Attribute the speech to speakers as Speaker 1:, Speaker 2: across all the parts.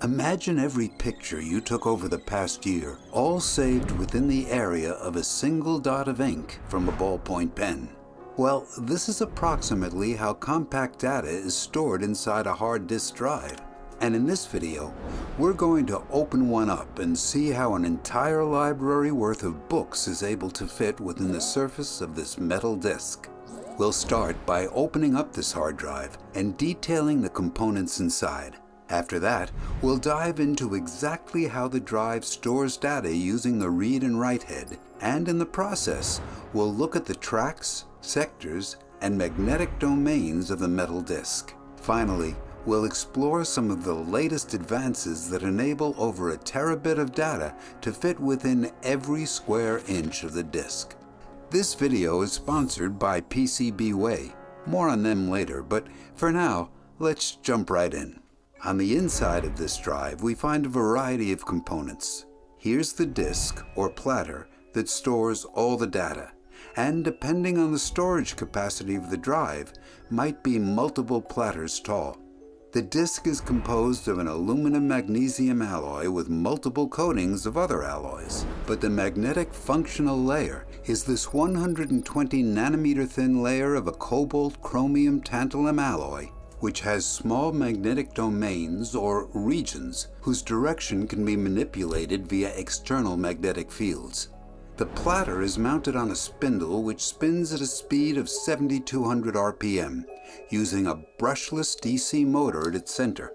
Speaker 1: Imagine every picture you took over the past year, all saved within the area of a single dot of ink from a ballpoint pen. Well, this is approximately how compact data is stored inside a hard disk drive. And in this video, we're going to open one up and see how an entire library worth of books is able to fit within the surface of this metal disk. We'll start by opening up this hard drive and detailing the components inside. After that, we'll dive into exactly how the drive stores data using the read and write head, and in the process, we'll look at the tracks, sectors, and magnetic domains of the metal disk. Finally, we'll explore some of the latest advances that enable over a terabit of data to fit within every square inch of the disk. This video is sponsored by PCBWay. More on them later, but for now, let's jump right in. On the inside of this drive, we find a variety of components. Here's the disk, or platter, that stores all the data, and depending on the storage capacity of the drive, might be multiple platters tall. The disk is composed of an aluminum-magnesium alloy with multiple coatings of other alloys, but the magnetic functional layer is this 120 nanometer thin layer of a cobalt-chromium-tantalum alloy, which has small magnetic domains or regions whose direction can be manipulated via external magnetic fields. The platter is mounted on a spindle which spins at a speed of 7,200 RPM, using a brushless DC motor at its center.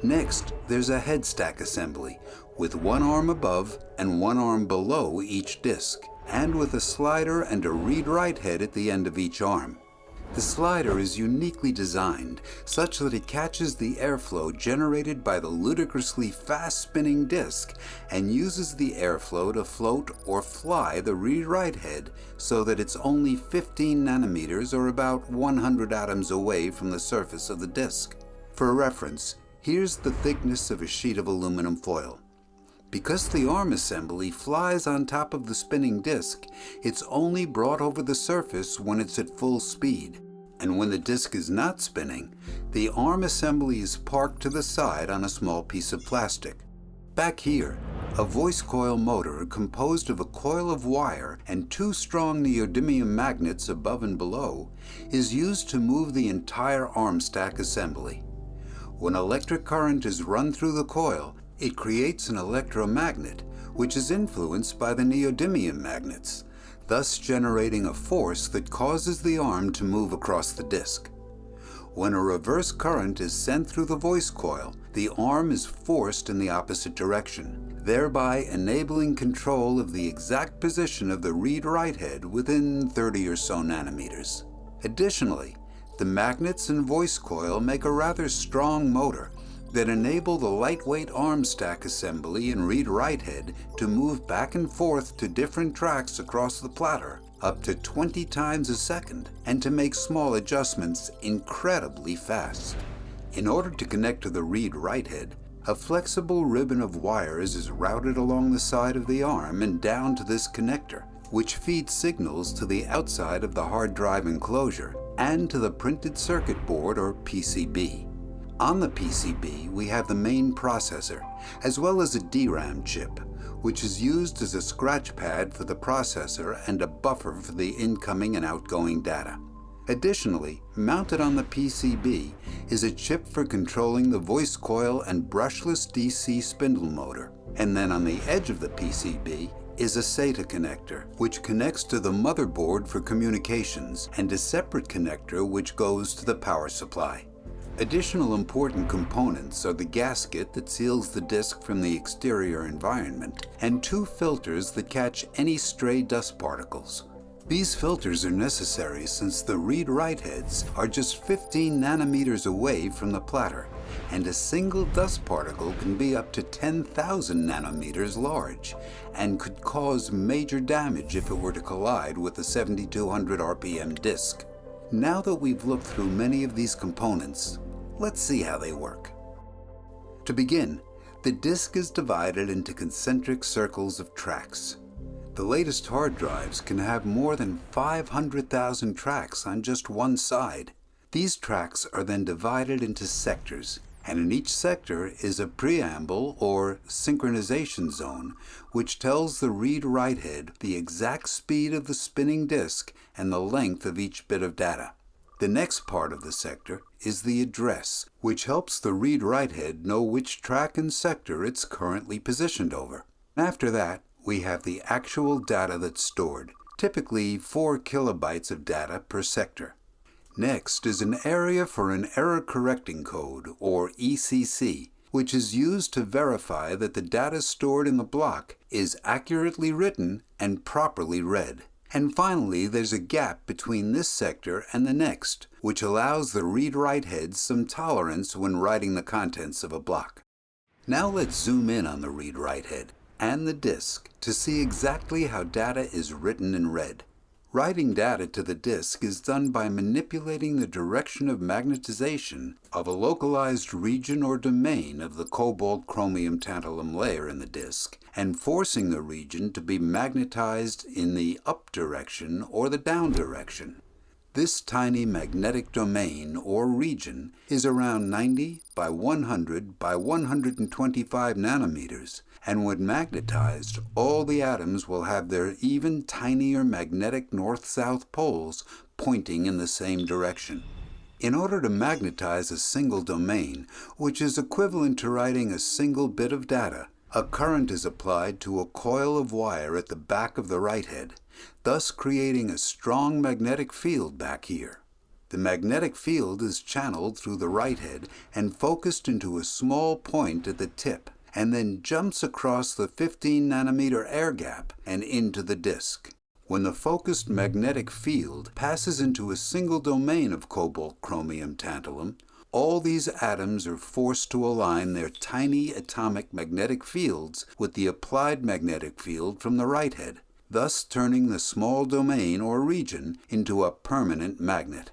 Speaker 1: Next, there's a head stack assembly, with one arm above and one arm below each disk, and with a slider and a read-write head at the end of each arm. The slider is uniquely designed such that it catches the airflow generated by the ludicrously fast-spinning disk and uses the airflow to float or fly the read-write head so that it's only 15 nanometers or about 100 atoms away from the surface of the disk. For reference, here's the thickness of a sheet of aluminum foil. Because the arm assembly flies on top of the spinning disk, it's only brought over the surface when it's at full speed. And when the disk is not spinning, the arm assembly is parked to the side on a small piece of plastic. Back here, a voice coil motor composed of a coil of wire and two strong neodymium magnets above and below is used to move the entire arm stack assembly. When electric current is run through the coil, it creates an electromagnet, which is influenced by the neodymium magnets, thus generating a force that causes the arm to move across the disk. When a reverse current is sent through the voice coil, the arm is forced in the opposite direction, thereby enabling control of the exact position of the read-write head within 30 or so nanometers. Additionally, the magnets and voice coil make a rather strong motor that enable the lightweight arm stack assembly and read-write head to move back and forth to different tracks across the platter up to 20 times a second and to make small adjustments incredibly fast. In order to connect to the read-write head, a flexible ribbon of wires is routed along the side of the arm and down to this connector, which feeds signals to the outside of the hard drive enclosure and to the printed circuit board or PCB. On the PCB, we have the main processor, as well as a DRAM chip, which is used as a scratch pad for the processor and a buffer for the incoming and outgoing data. Additionally, mounted on the PCB is a chip for controlling the voice coil and brushless DC spindle motor. And then on the edge of the PCB is a SATA connector, which connects to the motherboard for communications, and a separate connector which goes to the power supply. Additional important components are the gasket that seals the disk from the exterior environment and two filters that catch any stray dust particles. These filters are necessary since the read-write heads are just 15 nanometers away from the platter, and a single dust particle can be up to 10,000 nanometers large and could cause major damage if it were to collide with the 7,200 RPM disk. Now that we've looked through many of these components, let's see how they work. To begin, the disk is divided into concentric circles of tracks. The latest hard drives can have more than 500,000 tracks on just one side. These tracks are then divided into sectors, and in each sector is a preamble or synchronization zone, which tells the read-write head the exact speed of the spinning disk and the length of each bit of data. The next part of the sector is the address, which helps the read-write head know which track and sector it's currently positioned over. After that, we have the actual data that's stored, typically 4 kilobytes of data per sector. Next is an area for an error correcting code, or ECC, which is used to verify that the data stored in the block is accurately written and properly read. And finally, there's a gap between this sector and the next, which allows the read-write head some tolerance when writing the contents of a block. Now let's zoom in on the read-write head and the disk to see exactly how data is written and read. Writing data to the disk is done by manipulating the direction of magnetization of a localized region or domain of the cobalt chromium tantalum layer in the disk and forcing the region to be magnetized in the up direction or the down direction. This tiny magnetic domain or region is around 90 by 100 by 125 nanometers, and when magnetized, all the atoms will have their even tinier magnetic north-south poles pointing in the same direction. In order to magnetize a single domain, which is equivalent to writing a single bit of data, a current is applied to a coil of wire at the back of the write head, thus creating a strong magnetic field back here. The magnetic field is channeled through the write head and focused into a small point at the tip, and then jumps across the 15 nanometer air gap and into the disk. When the focused magnetic field passes into a single domain of cobalt chromium tantalum, all these atoms are forced to align their tiny atomic magnetic fields with the applied magnetic field from the write head, thus turning the small domain or region into a permanent magnet.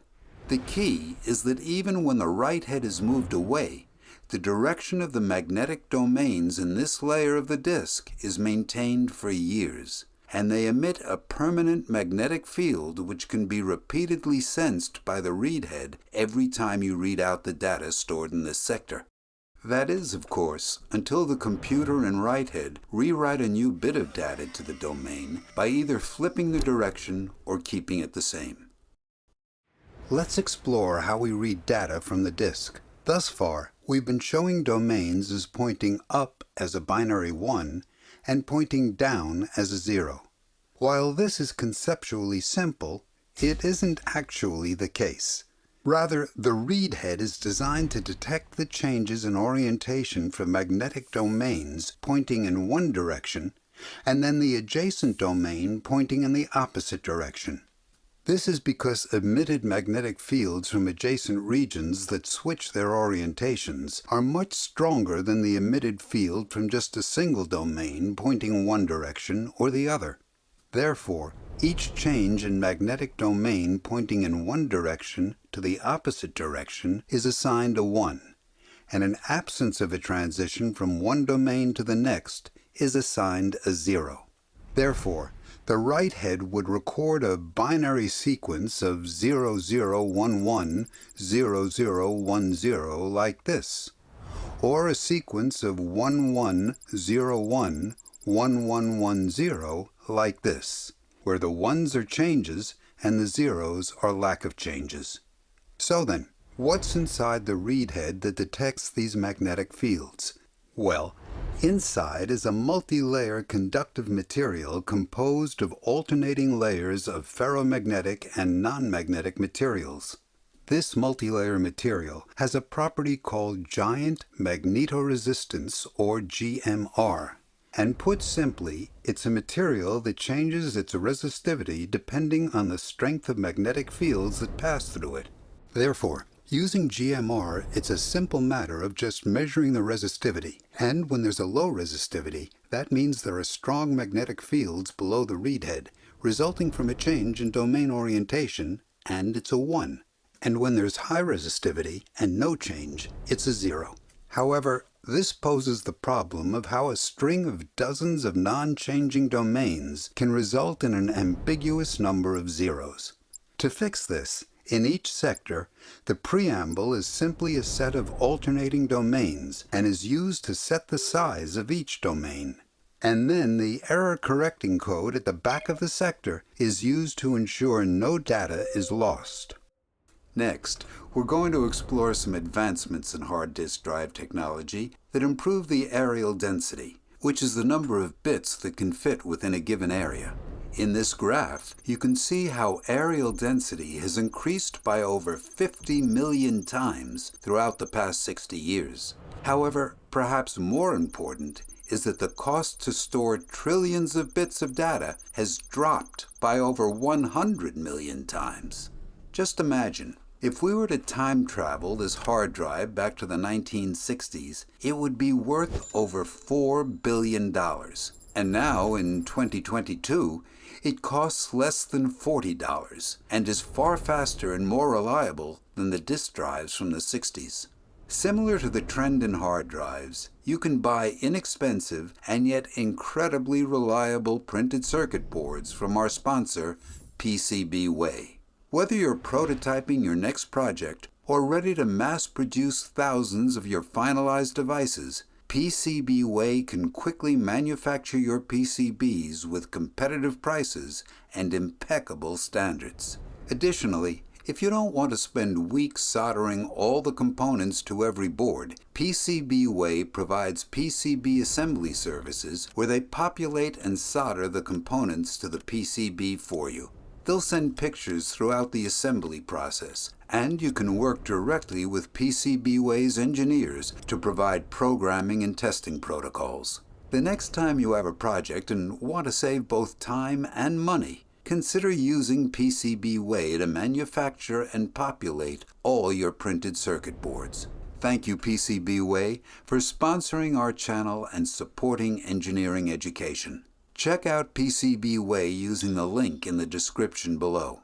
Speaker 1: The key is that even when the write head is moved away, the direction of the magnetic domains in this layer of the disk is maintained for years, and they emit a permanent magnetic field which can be repeatedly sensed by the read head every time you read out the data stored in this sector. That is, of course, until the computer and write head rewrite a new bit of data to the domain by either flipping the direction or keeping it the same. Let's explore how we read data from the disk. Thus far, we've been showing domains as pointing up as a binary 1 and pointing down as a 0. While this is conceptually simple, it isn't actually the case. Rather, the read head is designed to detect the changes in orientation for magnetic domains pointing in one direction, and then the adjacent domain pointing in the opposite direction. This is because emitted magnetic fields from adjacent regions that switch their orientations are much stronger than the emitted field from just a single domain pointing one direction or the other. Therefore, each change in magnetic domain pointing in one direction to the opposite direction is assigned a 1, and an absence of a transition from one domain to the next is assigned a 0. Therefore, the write head would record a binary sequence of 0011, 0010 like this, or a sequence of 1101, 1110 like this, where the 1s are changes and the 0s are lack of changes. So then, what's inside the read head that detects these magnetic fields? Well, inside is a multi-layer conductive material composed of alternating layers of ferromagnetic and non-magnetic materials. This multi-layer material has a property called giant magnetoresistance, or GMR. And put simply, it's a material that changes its resistivity depending on the strength of magnetic fields that pass through it. Therefore, using GMR, it's a simple matter of just measuring the resistivity. And when there's a low resistivity, that means there are strong magnetic fields below the read head, resulting from a change in domain orientation, and it's a 1. And when there's high resistivity and no change, it's a 0. However, this poses the problem of how a string of dozens of non-changing domains can result in an ambiguous number of zeros. To fix this, In each sector, the preamble is simply a set of alternating domains and is used to set the size of each domain. And then the error-correcting code at the back of the sector is used to ensure no data is lost. Next, we're going to explore some advancements in hard disk drive technology that improve the areal density, which is the number of bits that can fit within a given area. In this graph, you can see how areal density has increased by over 50 million times throughout the past 60 years. However, perhaps more important is that the cost to store trillions of bits of data has dropped by over 100 million times. Just imagine, if we were to time travel this hard drive back to the 1960s, it would be worth over $4 billion. And now, in 2022, it costs less than $40 and is far faster and more reliable than the disk drives from the 60s. Similar to the trend in hard drives, you can buy inexpensive and yet incredibly reliable printed circuit boards from our sponsor, PCBWay. Whether you're prototyping your next project or ready to mass produce thousands of your finalized devices, PCBWay can quickly manufacture your PCBs with competitive prices and impeccable standards. Additionally, if you don't want to spend weeks soldering all the components to every board, PCBWay provides PCB assembly services where they populate and solder the components to the PCB for you. They'll send pictures throughout the assembly process, and you can work directly with PCBWay's engineers to provide programming and testing protocols. The next time you have a project and want to save both time and money, consider using PCBWay to manufacture and populate all your printed circuit boards. Thank you, PCBWay, for sponsoring our channel and supporting engineering education. Check out PCBWay using the link in the description below.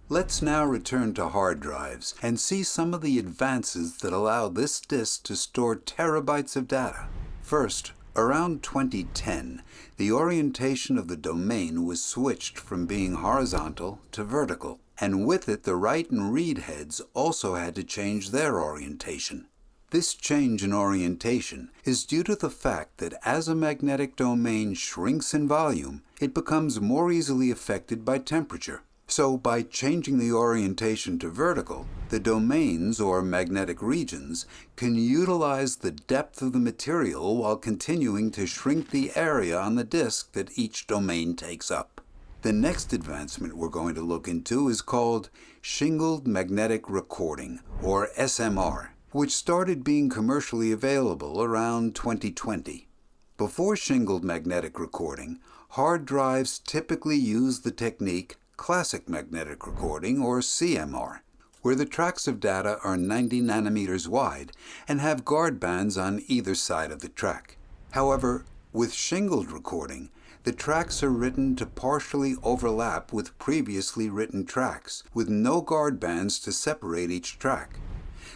Speaker 1: Let's now return to hard drives and see some of the advances that allow this disk to store terabytes of data. First, around 2010, the orientation of the domain was switched from being horizontal to vertical, and with it the write and read heads also had to change their orientation. This change in orientation is due to the fact that as a magnetic domain shrinks in volume, it becomes more easily affected by temperature. So by changing the orientation to vertical, the domains, or magnetic regions, can utilize the depth of the material while continuing to shrink the area on the disk that each domain takes up. The next advancement we're going to look into is called Shingled Magnetic Recording, or SMR, which started being commercially available around 2020. Before shingled magnetic recording, hard drives typically used the technique classic magnetic recording, or CMR, where the tracks of data are 90 nanometers wide and have guard bands on either side of the track. However, with shingled recording, the tracks are written to partially overlap with previously written tracks, with no guard bands to separate each track.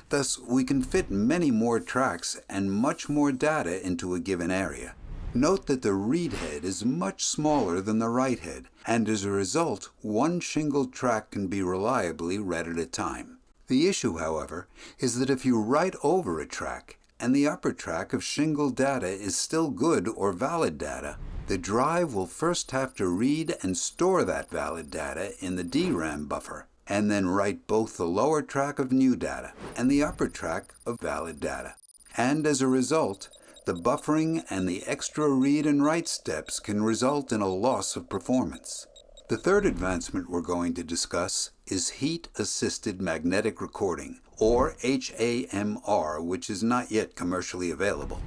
Speaker 1: Thus, we can fit many more tracks and much more data into a given area. Note that the read head is much smaller than the write head, and as a result, one shingled track can be reliably read at a time. The issue, however, is that if you write over a track, and the upper track of shingled data is still good or valid data, the drive will first have to read and store that valid data in the DRAM buffer, and then write both the lower track of new data and the upper track of valid data. And as a result, the buffering and the extra read and write steps can result in a loss of performance. The third advancement we're going to discuss is heat-assisted magnetic recording, or HAMR, which is not yet commercially available.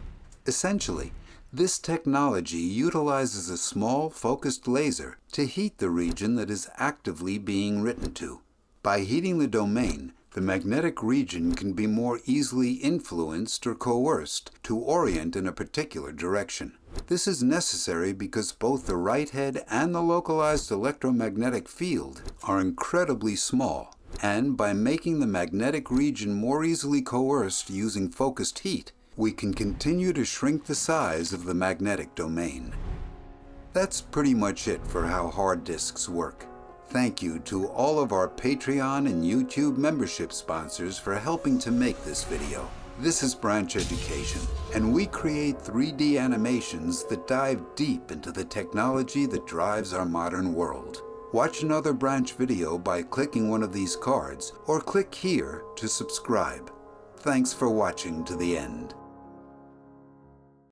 Speaker 1: Essentially, this technology utilizes a small focused laser to heat the region that is actively being written to. By heating the domain, the magnetic region can be more easily influenced or coerced to orient in a particular direction. This is necessary because both the write head and the localized electromagnetic field are incredibly small, and by making the magnetic region more easily coerced using focused heat, we can continue to shrink the size of the magnetic domain. That's pretty much it for how hard disks work. Thank you to all of our Patreon and YouTube membership sponsors for helping to make this video. This is Branch Education, and we create 3D animations that dive deep into the technology that drives our modern world. Watch another Branch video by clicking one of these cards, or click here to subscribe. Thanks for watching to the end.